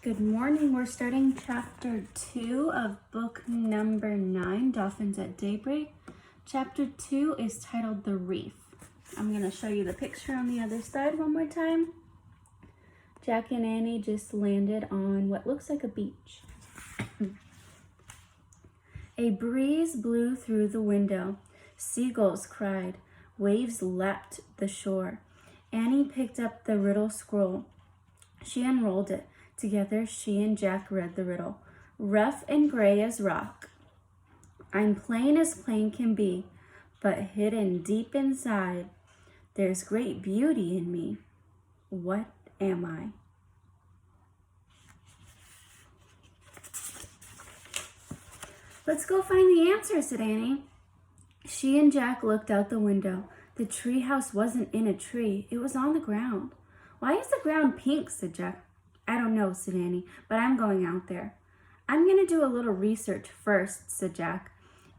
Good morning. We're starting chapter 2 of book number 9, Dolphins at Daybreak. Chapter 2 is titled The Reef. I'm going to show you the picture on the other side one more time. Jack and Annie just landed on what looks like a beach. A breeze blew through the window. Seagulls cried. Waves lapped the shore. Annie picked up the riddle scroll. She unrolled it. Together, she and Jack read the riddle. Rough and gray as rock. I'm plain as plain can be, but hidden deep inside, there's great beauty in me. What am I? Let's go find the answer, said Annie. She and Jack looked out the window. The treehouse wasn't in a tree. It was on the ground. Why is the ground pink, said Jack. I don't know, said Annie, but I'm going out there. I'm going to do a little research first, said Jack.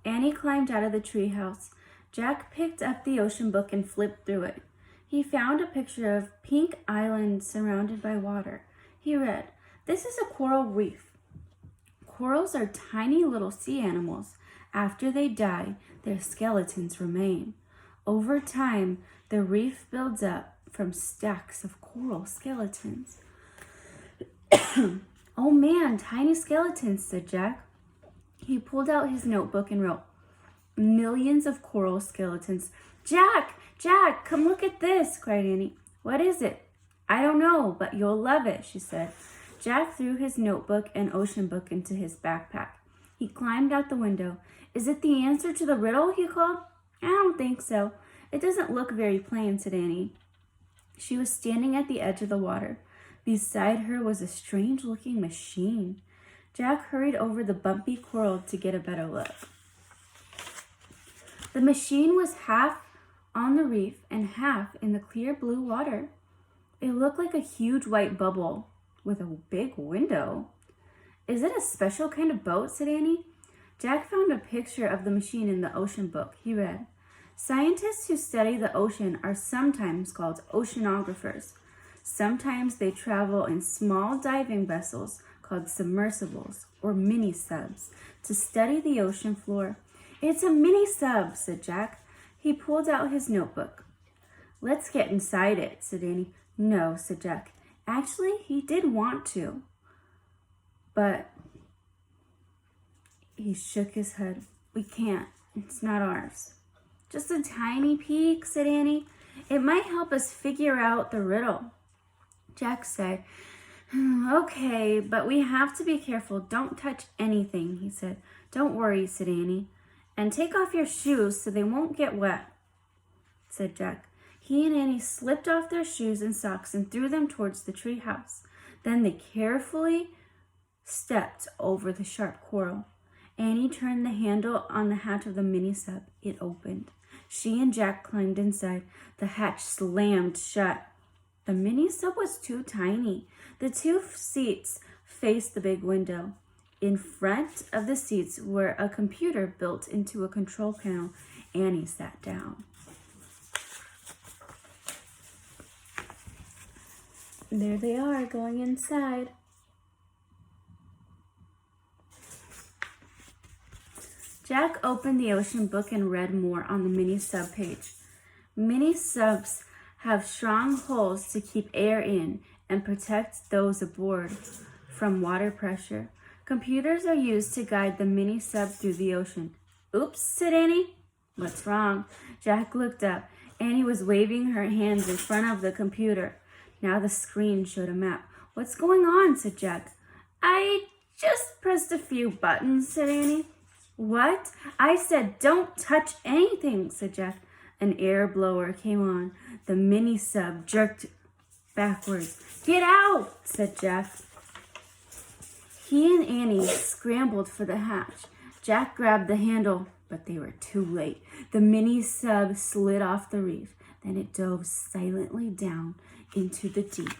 Annie climbed out of the treehouse. Jack picked up the ocean book and flipped through it. He found a picture of pink island surrounded by water. He read, "This is a coral reef. Corals are tiny little sea animals. After they die, their skeletons remain. Over time, the reef builds up from stacks of coral skeletons." Oh man, tiny skeletons, said Jack. He pulled out his notebook and wrote, "Millions of coral skeletons." Jack, come look at this, cried Annie. What is it? I don't know, but you'll love it, she said. Jack threw his notebook and ocean book into his backpack. He climbed out the window. Is it the answer to the riddle, he called. I don't think so. It doesn't look very plain, said Annie. She was standing at the edge of the water. Beside her was a strange-looking machine. Jack hurried over the bumpy coral to get a better look. The machine was half on the reef and half in the clear blue water. It looked like a huge white bubble with a big window. Is it a special kind of boat, said Annie. Jack found a picture of the machine in the ocean book. He read, "Scientists who study the ocean are sometimes called oceanographers. Sometimes they travel in small diving vessels called submersibles or mini-subs to study the ocean floor." It's a mini-sub, said Jack. He pulled out his notebook. Let's get inside it, said Annie. No, said Jack. Actually, he did want to, but he shook his head. We can't. It's not ours. Just a tiny peek, said Annie. It might help us figure out the riddle. Jack said, Okay, but we have to be careful. Don't touch anything, he said. Don't worry, said Annie. And take off your shoes so they won't get wet, said Jack. He and Annie slipped off their shoes and socks and threw them towards the treehouse. Then they carefully stepped over the sharp coral. Annie turned the handle on the hatch of the mini-sub. It opened. She and Jack climbed inside. The hatch slammed shut. The mini-sub was too tiny. The two seats faced the big window. In front of the seats were a computer built into a control panel. Annie sat down. There they are, going inside. Jack opened the ocean book and read more on the mini-sub page. Mini-subs have strong hulls to keep air in and protect those aboard from water pressure. Computers are used to guide the mini-sub through the ocean. Oops, said Annie. What's wrong? Jack looked up. Annie was waving her hands in front of the computer. Now the screen showed a map. What's going on, said Jack. I just pressed a few buttons, said Annie. What? I said don't touch anything, said Jack. An air blower came on. The mini-sub jerked backwards. Get out, said Jack. He and Annie scrambled for the hatch. Jack grabbed the handle, but they were too late. The mini-sub slid off the reef. Then it dove silently down into the deep